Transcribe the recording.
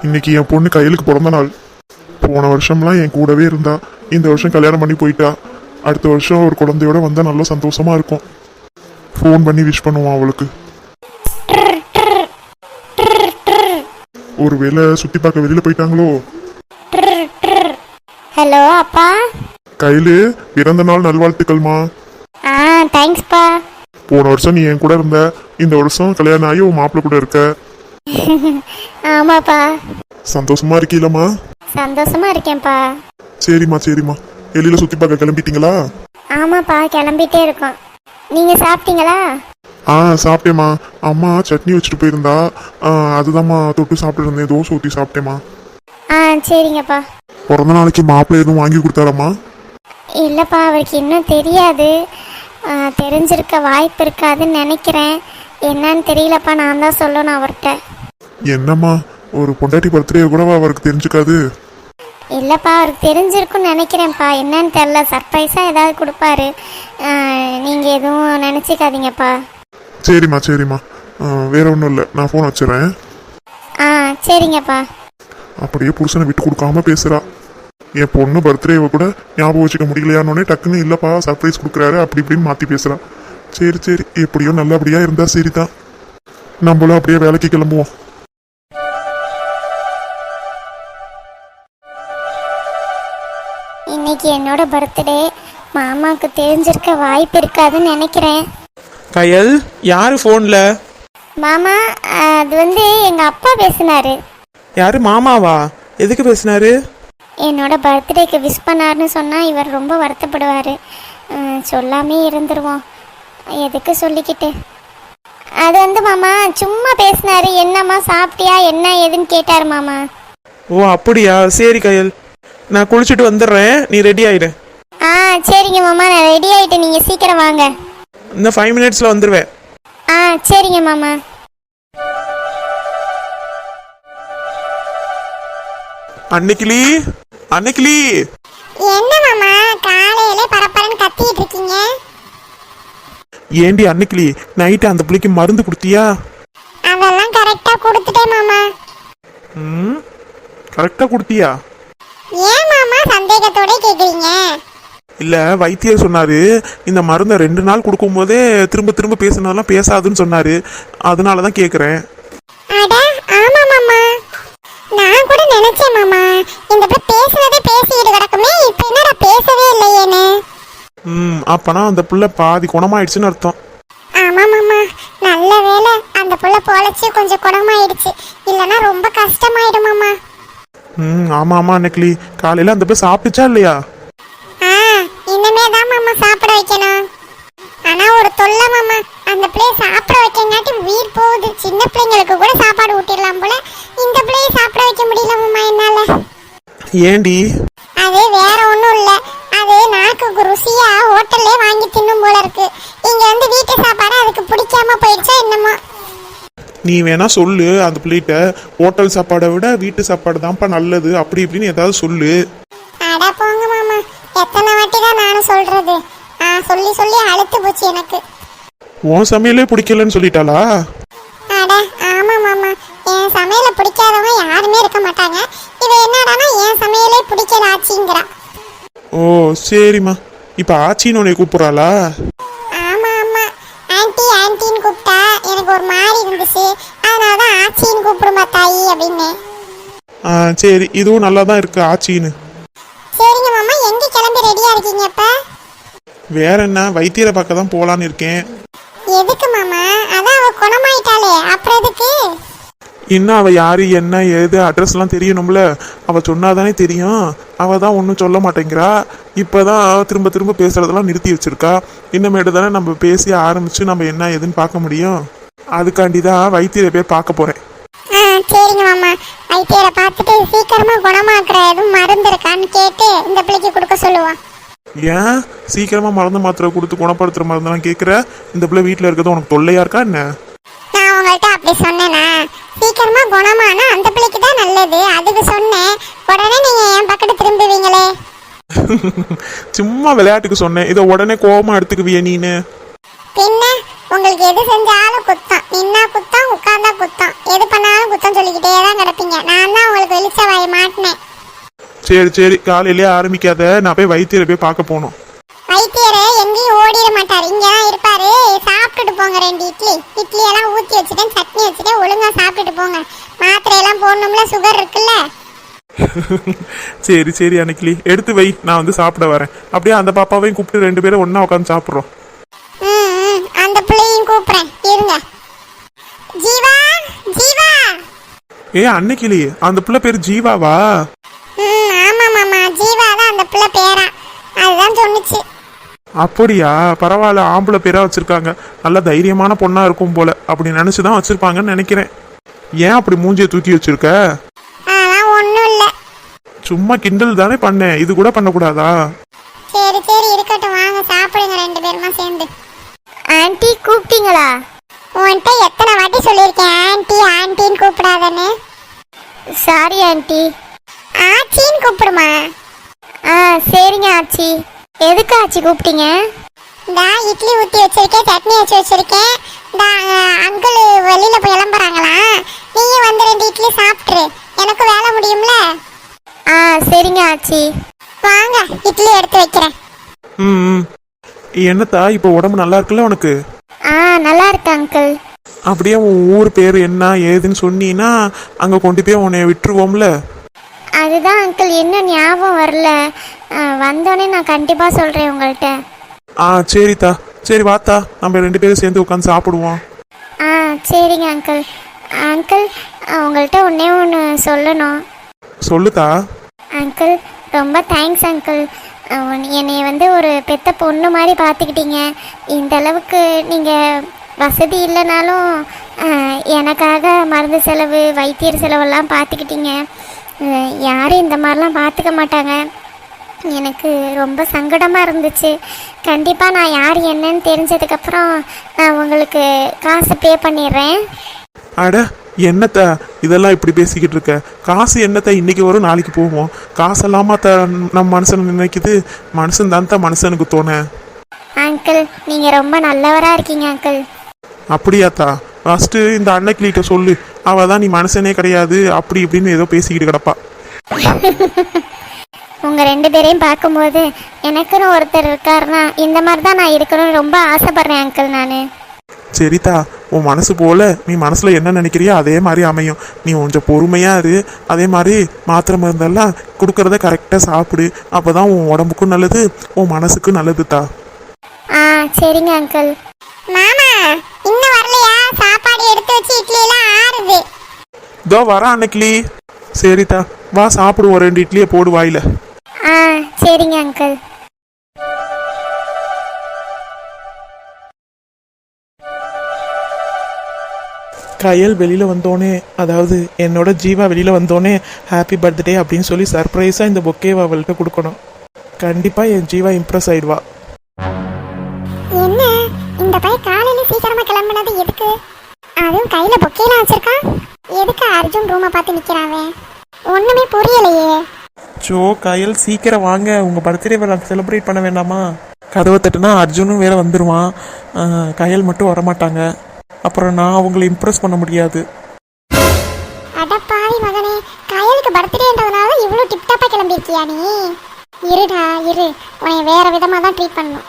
இன்னைக்கு என் பொண்ணு கையலுக்கு பிறந்த நாள். போன வருஷம்லாம் என் கூடவே இருந்தா. இந்த வருஷம் கல்யாணம் பண்ணி போயிட்டா. அடுத்த வருஷம் ஒரு குழந்தையோட வந்தா நல்லா சந்தோஷமா இருக்கும். ஃபோன் பண்ணி விஷ் பண்ணுவான் அவளுக்கு. ஒருவேளை சுத்தி பார்க்க வெளியில போயிட்டாங்களோ? ஹலோ அப்பா. கையில பிறந்த நாள் நல்வாழ்த்துக்கள்மா. தேங்க்ஸ்ப்பா. போன வருஷம் நீ என் கூட இருந்த. இந்த வருஷம் கல்யாணம் ஆகி உன் மாப்பிள்ள கூட இருக்க. ஆமாப்பா. சந்தோஷமா இருக்கீங்களா? சந்தோஷமா இருக்கேன்ப்பா. சரிம்மா சரிம்மா. வெளியில சுத்தி பார்க்க கிளம்பிட்டீங்களா? ஆமாப்பா, கிளம்பிட்டே இருக்கோம். நீங்க சாப்பிட்டீங்களா? சாப்பிட்டேம்மா. அம்மா சட்னி வச்சுட்டு போயிருந்தா. அதுதான்மா தொட்டு சாப்பிட்டு இருந்தேன். தோசை ஊற்றி சாப்பிட்டேம்மா. சரிங்கப்பா. பிறந்த நாளைக்கு மாப்பிள்ளை எதுவும் வாங்கி கொடுத்தாரம்மா? இல்லைப்பா, அவருக்கு இன்னும் தெரியாது. தெரிஞ்சிருக்க வாய்ப்பு இருக்காதுன்னு நினைக்கிறேன். என்னன்னு தெரியலப்பா, நான் தான் சொல்லணும் அவர்கிட்ட. என்னம்மா, ஒரு பொண்டாட்டி பர்த்டே கூட அவருக்கு தெரிஞ்சுக்காது? இல்லைப்பா, அவருக்கு தெரிஞ்சிருக்குன்னு நினைக்கிறேன்ப்பா. என்னன்னு தெரில, சர்ப்ரைஸாக ஏதாவது கொடுப்பாரு. நீங்கள் எதுவும் நினச்சிக்காதீங்கப்பா. சரிம்மா சரிம்மா. வேற ஒன்றும் இல்லை, நான் ஃபோன் வச்சுறேன். சரிங்கப்பா. அப்படியே புருஷனை விட்டு கொடுக்காம பேசுறா. என் பொண்ணு பர்த்டேவை கூட ஞாபகம் வச்சுக்க முடியலையானோடனே டக்குன்னு இல்லைப்பா சர்ப்ரைஸ் கொடுக்குறாரு அப்படி இப்படின்னு மாற்றி பேசுறா. சரி சரி, எப்படியோ நல்லபடியா இருந்தா சரிதான். நம்மளும் அப்படியே வேலைக்கு கிளம்புவோம். இன்னைக்கு என்னோட பர்த்டே. மாமாவுக்கு தெரிஞ்சிருக்க வாய்ப்பு இருக்காதுன்னு நினைக்கிறேன். கயல், யாரு ஃபோன்ல? மாமா, அது வந்து எங்க அப்பா பேசினாரு. யாரு, மாமாவா? எதுக்கு பேசினாரு? என்னோட பர்த்டேக்கு விஷ் பண்ணாருன்னு சொன்னா இவர் ரொம்ப வருத்தப்படுவாரு. சொல்லாமே இருந்துருவோம். எதுக்கு சொல்லிக்கிட்டு. அது வந்து மாமா சும்மா பேசினாரு. என்னம்மா சாப்பிட்டியா என்ன ஏதுன்னு கேட்டாரு மாமா. ஓ அப்படியா, சரி கயல், நான் குளிச்சுட்டு வந்துடுறேன், நீ ரெடி ஆயிடு. சரிங்க மாமா, நான் ரெடி ஆயிட்டேன், நீங்க சீக்கிரம் வாங்க. இந்த 5 மினிட்ஸ்ல வந்துடுவேன். சரிங்க மாமா. அன்னைக்கிளி, அன்னைக்கிளி. என்ன மாமா காலையில பரபரன்னு கத்திட்டு இருக்கீங்க? ஏண்டி அன்னைக்கிளி, நைட்டு அந்த பிள்ளைக்கு மருந்து கொடுத்தியா? அதெல்லாம் கரெக்டா கொடுத்துட்டேன் மாமா. கரெக்டா கொடுத்தியா? ஏன் மாமா சந்தேகத்தோட கேக்குறீங்க? இல்ல, வைத்தியர் சொன்னாரு இந்த மருந்தை 2 நாள் கொடுக்கும் போதே திரும்ப திரும்ப பேசினாலாம் பேசாதுன்னு சொன்னாரு. அதனாலதான் கேக்குறேன். அட ஆமா மாமா, நான் கூட நினைச்சேன் மாமா இந்த பேசுனதே பேசிட்டு கிடக்குமே, இப்ப என்னடா பேசவே இல்லையேன்னு. அப்பனா அந்த புள்ள பாதி குணமாயிடுச்சுன்னு அர்த்தம். ஆமா மாமா, நல்ல வேலை அந்த புள்ள பொழைச்சு கொஞ்சம் குணமாயிடுச்சு. இல்லனா ரொம்ப கஷ்டமாயிடும் மாமா. ஆமா ஆமா அன்னைக்கிளி, காலையில அந்த பிள்ளை சாப்பிட்டுச்சா இல்லையா? இனிமே தான் மாமா சாப்பிட வைக்கணும். ஆனா ஒரு தொல்லை மாமா, அந்த பிள்ளைய சாப்பிட வைக்கங்காட்டி உயிர் போகுது. சின்ன பிள்ளைங்களுக்கு கூட சாப்பாடு ஊட்டிடலாம் போல, இந்த பிள்ளைய சாப்பிட வைக்க முடியல மாமா என்னால. ஏண்டி? அது வேற ஒண்ணும் இல்ல, அது நாக்குக்கு ருசியா ஹோட்டல்லே வாங்கி தின்னும் போல இருக்கு. இங்க வந்து வீட்டு சாப்பாடு அதுக்கு பிடிக்காம போயிடுச்சா என்னமோ. நீ வேணா சொல்லு அந்த பிள்ளைகிட்ட, ஹோட்டல் சாப்பாடை விட வீட்டு சாப்பாடு தான்ப்பா நல்லது அப்படி இப்படின்னு ஏதாவது சொல்லு. அட போங்க மாமா, எத்தனை வாட்டி தான் நானும் சொல்றது. சொல்லி சொல்லி அழுத்து போச்சு எனக்கு. உன் சமையலே பிடிக்கலன்னு சொல்லிட்டாளா? அட ஆமா மாமா, என் சமையலை பிடிக்காதவங்க யாருமே இருக்க மாட்டாங்க. இவ என்னடானா என் சமையலே பிடிக்கல ஆச்சிங்கிறா. ஓ சரிம்மா, இப்ப ஆச்சின்னு உன்னை கூப்பிடுறாளா? ஆமா ஆமா, ஆன்ட்டி ஆன்ட்டின்னு கூப்பிட்டா எனக்கு ஒரு மாதிரி இருந்துச்சு. அதனாலதான் ஆச்சின்னு கூப்பிடுமா தாயி அப்படின்னு. சரி, இதுவும் நல்லா தான் இருக்கு ஆச்சின்னு. சரிங்க மாமா, எங்க கிளம்பி ரெடியா இருக்கீங்க இப்ப? வேற என்ன, வைத்தியரை பார்க்க தான் போலான்னு இருக்கேன். எதுக்கு மாமா? அதான் அவ குணமாயிட்டாளே, அப்புறம் எதுக்கு? இன்னும் அவ யாரு என்ன ஏது அட்ரஸ் எல்லாம் தெரியணும்ல. அவ சொன்னாதானே தெரியும். அவ தான் ஒன்றும் சொல்ல மாட்டேங்கிறா. இப்பதான் திரும்ப திரும்ப பேசுறதெல்லாம் நிறுத்தி வச்சிருக்கா. இன்னமேட்டு தானே நம்ம பேசி ஆரம்பிச்சு நம்ம என்ன ஏதுன்னு பார்க்க முடியும். அதுக்காண்டி தான் வைத்தியரை போய் பார்க்க போறேன். சரிங்க மாமா, வைத்தியரை பார்த்துட்டு சீக்கிரமா குணமாக்குற எதுவும் மருந்து இருக்கான்னு கேட்டு இந்த பிள்ளைக்கு கொடுக்க சொல்லுவான். ஏன் சீக்கிரமா மருந்து மாத்திரை கொடுத்து குணப்படுத்துற மருந்தெல்லாம் கேட்குற? இந்த பிள்ளை வீட்டில் இருக்கிறது உனக்கு தொல்லையா இருக்கா என்ன? நான் உங்கள்கிட்ட அப்படி சொன்னேனா? சீக்கிரமா குணமானா அந்த பிள்ளைக்கு தான் நல்லது, அதுக்கு சொன்னேன். உடனே நீங்க என் பக்கத்து திரும்புவீங்களே. சும்மா விளையாட்டுக்கு சொன்னேன், இதை உடனே கோபமா எடுத்துக்குவிய நீனு? பின்ன உங்களுக்கு எது செஞ்சாலும் குத்தம், நின்னா குத்தம், உட்கார்ந்தா குத்தம், எது பண்ணாலும் குத்தம் சொல்லிக்கிட்டே தான் கிடப்பீங்க. நான் தான் உங்களுக்கு வெளிச்ச வாய் மாட்டினேன். சரி சரி, காலையிலேயே ஆரம்பிக்காத, நான் போய் வைத்தியரை போய் பார்க்க போகணும். வைத்தியரை எங்கேயும் ஓடிட மாட்டாரு, இங்கதான் இருப்பாரு. சாப்பிட்டுட்டு போங்க, 2 இட்லி எல்லாம் ஊத்தி வச்சுட்டேன், சட்னி வச்சுட்டேன், ஒழுங்கா சாப்பிட்டுட்டு போங்க. மாத்திரையெல்லாம் போடணும்ல, சுகர் இருக்குல்ல. சரி சரி அன்னைக்கிளி, எடுத்து வை, நான் வந்து சாப்பிட வரேன். அப்படியே அந்த பாப்பாவையும் கூப்பிட்டு 2 பேரும் ஒண்ணா உட்காந்து சாப்பிட்றோம். அந்த பிள்ளையும் கூப்பிடுறேன், இருங்க. ஜீவா, ஜீவா. அன்னைக்கிளி, அந்த பிள்ளை பேர் ஜீவாவா? ஆமா மாமா, ஜீவா தான் அந்த பிள்ளை பேரா, அதுதான் சொன்னுச்சு. அப்படியா, பரவாயில்ல, ஆம்பளை பேரா வச்சிருக்காங்க. நல்ல தைரியமான பொண்ணா இருக்கும் போல, அப்படி நினைச்சுதான் வச்சிருப்பாங்கன்னு நினைக்கிறேன். ஏன் அப்படி மூஞ்சியை தூக்கி வச்சிருக்க? அதெல்லாம் ஒண்ணும் இல்ல, சும்மா கிண்டல் தானே பண்ணேன், இது கூட பண்ணக்கூடாதா? சரி சரி இருக்கட்டும், வாங்க சாப்பிடுங்க 2 பேருமா சேர்ந்து. ஆன்ட்டி கூப்பிட்டீங்களா? உன்கிட்ட எத்தனை வாட்டி சொல்லியிருக்கேன் ஆன்ட்டி ஆன்ட்டின்னு கூப்பிடாதன்னு. Sorry aunty. ஆச்சின்னு கூப்பிடுமா? சரிங்க ஆச்சி. எதுக்கு ஆச்சி கூப்பிட்டீங்க? இந்த இட்லி ஊற்றி வச்சிருக்கேன், சட்னி வச்சு வச்சிருக்கேன். இந்த அங்கிள் வெளியில போய் கிளம்புறாங்களா, நீயும் வந்து 2 இட்லி சாப்பிட்ரு, எனக்கு வேலை முடியும்ல. சரிங்க ஆச்சி. வாங்க இட்லி எடுத்து வைக்கிறேன். ம் என்னத்தா, இப்போ உடம்பு நல்லா இருக்குல்ல உனக்கு? நல்லா இருக்கு அங்கிள். அப்படியே உன் ஊர் பேர் என்ன ஏதுன்னு சொன்னீன்னா அங்கே கொண்டு போய் உன்னை விட்டுருவோம்ல. அதுதான் அங்கிள், என்ன ஞாபகம் வரல, வந்தோடனே நான் கண்டிப்பாக சொல்கிறேன் உங்கள்கிட்ட. சரித்தா, சரி வாத்தா, நம்ம 2 பேரும் சேர்ந்து உட்காந்து சாப்பிடுவோம். சரிங்க அங்கிள். அங்கிள், உங்கள்கிட்ட ஒன்று சொல்லணும். சொல்லுதா. அங்கிள், ரொம்ப தேங்க்ஸ் அங்கிள். என்னை வந்து ஒரு பெத்த பொண்ணு மாதிரி பார்த்துக்கிட்டீங்க. இந்த அளவுக்கு நீங்கள் வசதி இல்லைனாலும் எனக்காக மருந்து செலவு, வைத்தியர் செலவெல்லாம் பார்த்துக்கிட்டீங்க. யாரும் இந்த மாதிரிலாம் பார்த்துக்க மாட்டாங்க. எனக்கு ரொம்ப சங்கடமாக இருந்துச்சு. கண்டிப்பாக நான் யார் என்னன்னு தெரிஞ்சதுக்கப்புறம் நான் உங்களுக்கு காசு பே பண்ணிடுறேன். அட என்னத்த இதெல்லாம் இப்படி பேசிக்கிட்டு இருக்க? காசு என்னத்த இன்னைக்கு வரும் நாளைக்கு போவோம். காசெல்லாமா நம்ம மனுஷன் நினைக்குது? மனுஷன் தான் மனுஷனுக்கு தோண. அங்கிள், நீங்கள் ரொம்ப நல்லவராக இருக்கீங்க அங்கிள். அப்படியாத்தா? ஃபஸ்ட்டு இந்த அன்னைக்கிட்ட சொல்லு, அவள் தான் நீ மனுஷனே கிடையாது அப்படி இப்படின்னு ஏதோ பேசிக்கிட்டு கிடப்பா. உங்கள் 2 பேரையும் பார்க்கும்போது எனக்குன்னு ஒருத்தர் இருக்காருன்னா இந்த மாதிரி தான் நான் இருக்கணும்னு ரொம்ப ஆசைப்பட்றேன் அங்கிள். நான் சரிதா, உன் மனசு போல நீ மனசுல என்ன நினைக்கிறியோ அதே மாதிரி அமையும். நீ கொஞ்சம் பொறுமையா இரு. அதே மாதிரி மாத்திரை மருந்தெல்லாம் கொடுக்கறத கரெக்டாக சாப்பிடு. அப்போதான் உன் உடம்புக்கும் நல்லது, உன் மனசுக்கும் நல்லதுதா. சரிங்க அங்கிள். மாமா இன்னும் வரலையா? சாப்பாடு எடுத்து வச்சு இட்லி எல்லாம் ஆறுது. இதோ வர அன்னைக்கிளி. சரிதா, வா சாப்பிடுவோம், 2 இட்லியை போடு வாயில. சரிங்க அங்கிள். கயல் வெளியில் வந்தோடனே, அதாவது என்னோட ஜீவா வெளியில் வந்தோடனே ஹாப்பி பர்த்டே அப்படின்னு சொல்லி சர்ப்ரைஸாக இந்த பொக்கேவை அவள்கிட்ட கொடுக்கணும். கண்டிப்பாக என் ஜீவா இம்ப்ரெஸ் ஆயிடுவா. என்ன இந்த பையன் காலையில சீக்கிரமா கிளம்பினது எதுக்கு? அதுவும் கையில பொக்கேலாம் வச்சிருக்கான். எதுக்கு அர்ஜுன் ரூமை பார்த்து நிக்கிறாவே? ஒண்ணுமே புரியலையே. சோ கயல் சீக்கிரம் வாங்க, உங்கள் பர்த்டே செலிப்ரேட் பண்ண வேண்டாமா? கதவை தட்டுனா அர்ஜுனும் வேற வந்துடுவான், கயல் மட்டும் வரமாட்டாங்க. அப்புறம் நான் அவங்களை இம்ப்ரெஸ் பண்ண முடியாது. அடப்பாவி மகனே, கயலுக்கு பர்த்டேன்றதுனால இவ்வளவு டிப்டாப்பா கிளம்பிருக்கியா நீ? இருடா இரு, உன்னை வேற விதமா தான் ட்ரீட் பண்ணணும்.